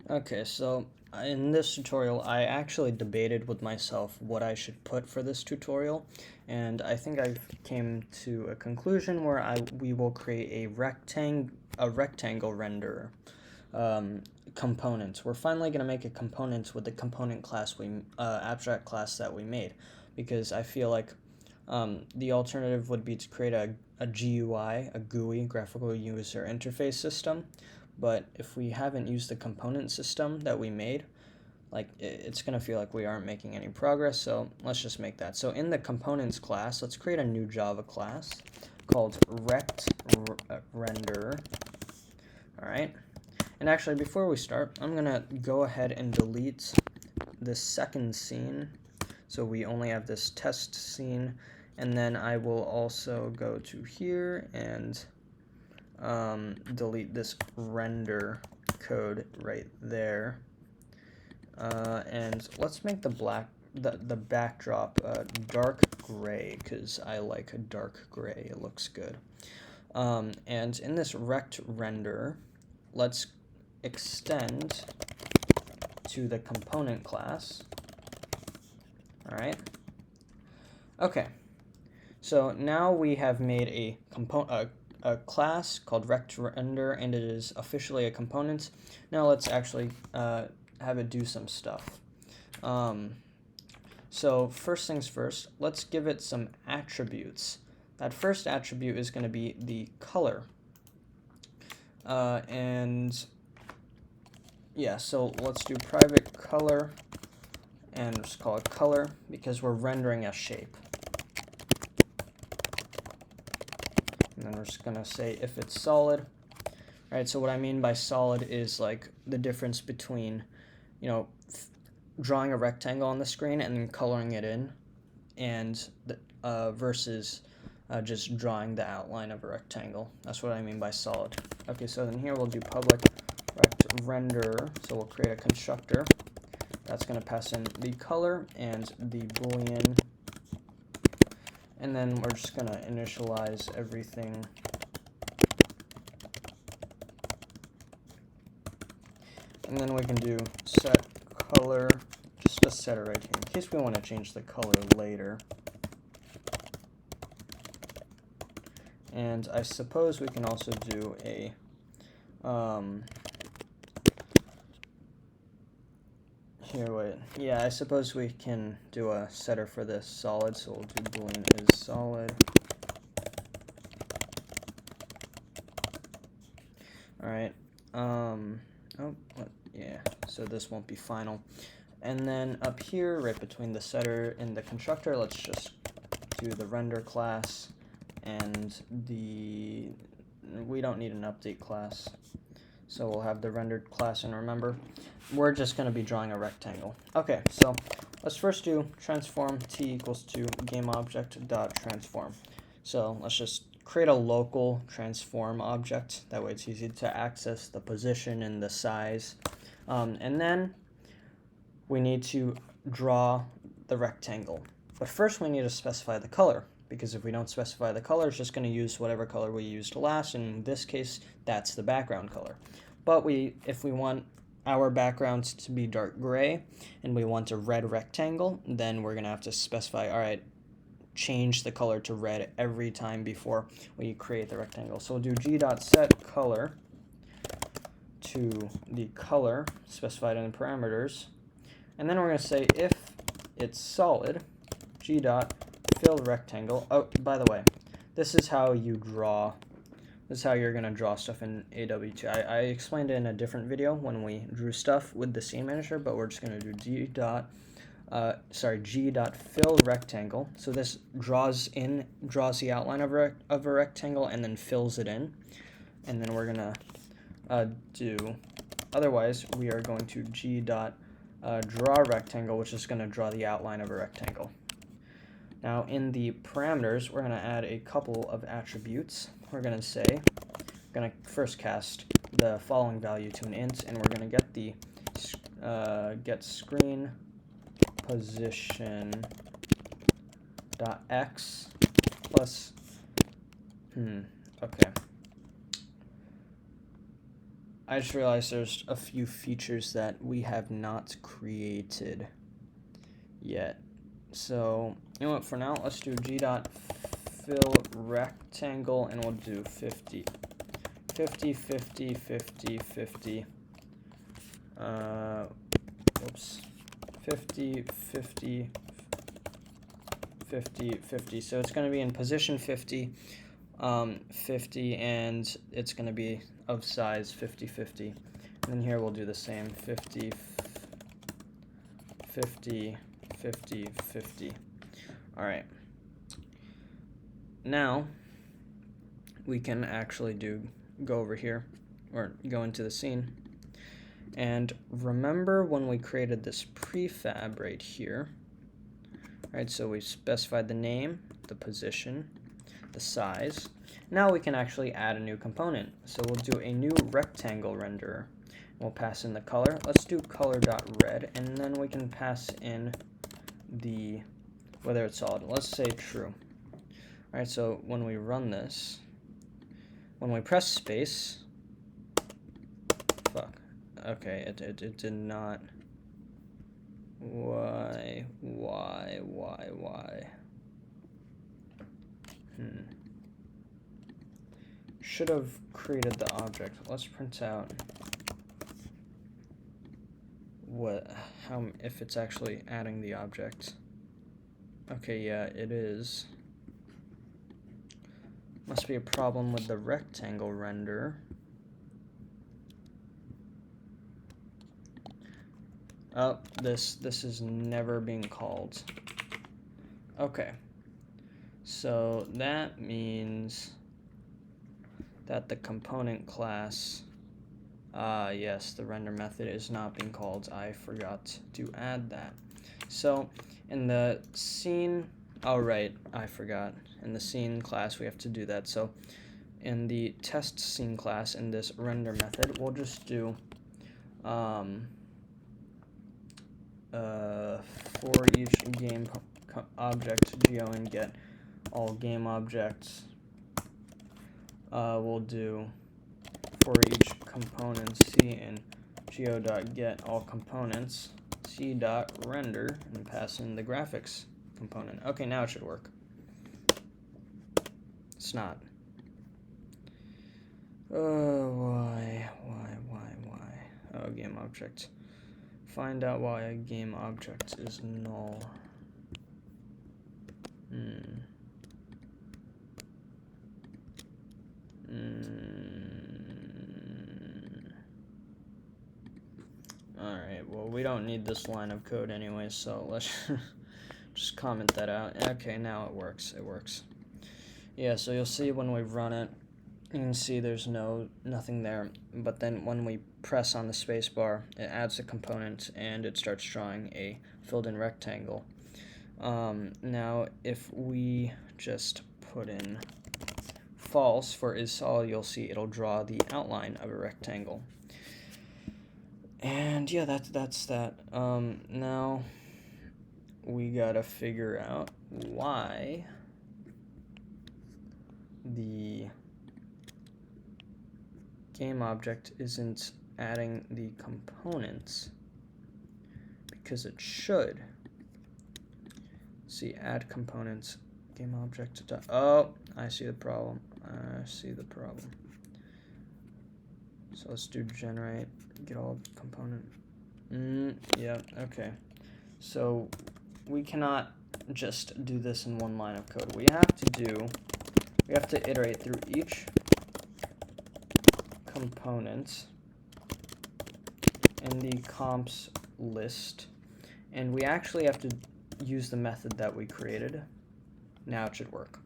Okay, so in this tutorial, I actually debated with myself what I should put for this tutorial, and I think I came to a conclusion where we will create a rectangle renderer components. We're finally going to make a components with the component class abstract class that we made, because I feel like the alternative would be to create a GUI, a GUI, graphical user interface system. But if we haven't used the component system that we made, like it's going to feel like we aren't making any progress. So let's just make that. So in the components class, let's create a new Java class called renderer. All right. And actually, before we start, I'm going to go ahead and delete this second scene. So we only have this test scene. And then I will also go to here and delete this render code right there. And let's make the backdrop dark gray, because I like a dark gray. It looks good. And in this rect render, let's extend to the component class. All right. Okay. So now we have made a class called rectRender, and it is officially a component. Now let's actually have it do some stuff. So first things first, let's give it some attributes. That first attribute is going to be the color. And yeah, so let's do private color, and just call it color, because we're rendering a shape. And then we're just going to say if it's solid. Right, so what I mean by solid is like the difference between, drawing a rectangle on the screen and then coloring it in, and versus just drawing the outline of a rectangle. That's what I mean by solid. Okay, so then here we'll do public render. So we'll create a constructor that's going to pass in the color and the boolean, and then we're just going to initialize everything. And then we can do set color, just to set it right here, in case we want to change the color later. And I suppose we can also do a I suppose we can do a setter for this solid, so we'll do boolean is solid. All right. So this won't be final. And then up here, right between the setter and the constructor, let's just do the render class, and we don't need an update class. So we'll have the rendered class, and remember, we're just going to be drawing a rectangle. Okay, so let's first do transform t equals to GameObject.transform. So let's just create a local transform object. That way it's easy to access the position and the size. And then we need to draw the rectangle. But first we need to specify the color, because if we don't specify the color, it's just going to use whatever color we used last. In this case, that's the background color. But if we want our background to be dark gray and we want a red rectangle, then we're going to have to specify, all right, change the color to red every time before we create the rectangle. So we'll do g.setColor to the color specified in the parameters. And then we're going to say if it's solid, g.fill rectangle. Oh, by the way, this is how you draw. This is how you're going to draw stuff in AW2. I explained it in a different video when we drew stuff with the scene manager, but we're just going to do g.fill rectangle. So this draws the outline of a rectangle and then fills it in. And then we're going to otherwise we are going to draw rectangle, which is going to draw the outline of a rectangle. Now in the parameters, we're going to add a couple of attributes. We're going to first cast the following value to an int, and we're going to get the get screen position dot x plus okay. I just realized there's a few features that we have not created yet. So, you know what, for now, let's do g.fill rectangle, and we'll do 50. 50, 50, 50, 50. Whoops. 50, 50, 50, 50. So it's going to be in position 50, 50, and it's going to be of size 50, 50. And then here we'll do the same, 50, 50, 50, 50. All right. Now we can actually go over here, or go into the scene. And remember when we created this prefab right here, right? So we specified the name, the position, the size. Now we can actually add a new component. So we'll do a new rectangle renderer. We'll pass in the color. Let's do color.red, and then we can pass in the whether it's solid. Let's say true. All right, so when we run this, when we press space, fuck. Okay, it did not. Why? Should have created the object. Let's print out if it's actually adding the object. Okay, yeah, it is. Must be a problem with the rectangle render. Oh, this is never being called. Okay. So that means that the component class, yes, the render method is not being called. I forgot to add that. So in the scene, oh right, I forgot. In the scene class, we have to do that. So in the test scene class, in this render method, we'll just do for each game object geo and get all game objects. We'll do for each component c in geo.get all components c.render and pass in the graphics component. Okay, now it should work. It's not. Why? Oh, game object. Find out why a game object is null. Alright, well, we don't need this line of code anyway, so let's just comment that out. Okay, now it works. Yeah, so you'll see when we run it, you can see there's nothing there, but then when we press on the space bar, it adds a component and it starts drawing a filled-in rectangle. Now, if we just put in false for is solid, you'll see it'll draw the outline of a rectangle. And yeah, that's that. Now we gotta figure out why the game object isn't adding the components, because it should. See, add components, game object. Oh, I see the problem. So let's do generate, get all component. Yeah, okay. So we cannot just do this in one line of code. We have to iterate through each component in the comps list, and we actually have to use the method that we created. Now it should work,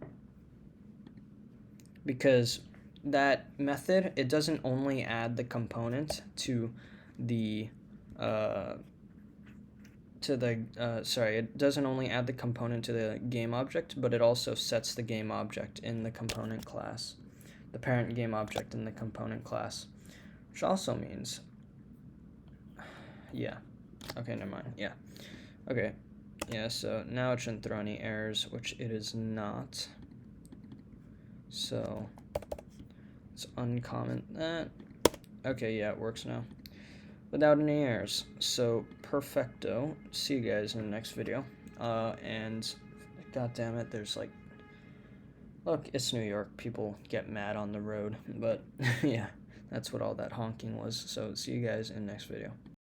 because that method, it doesn't only add the component to the it doesn't only add the component to the game object, but it also sets the game object in the component class, the parent game object in the component class, which also means, yeah, okay, never mind, yeah, okay, yeah, so now it shouldn't throw any errors, which it is not. So let's uncomment that, Okay, yeah, it works now. Without any errors. So, perfecto. See you guys in the next video. And, god damn it, there's like... Look, it's New York. People get mad on the road. But, yeah, that's what all that honking was. So, see you guys in the next video.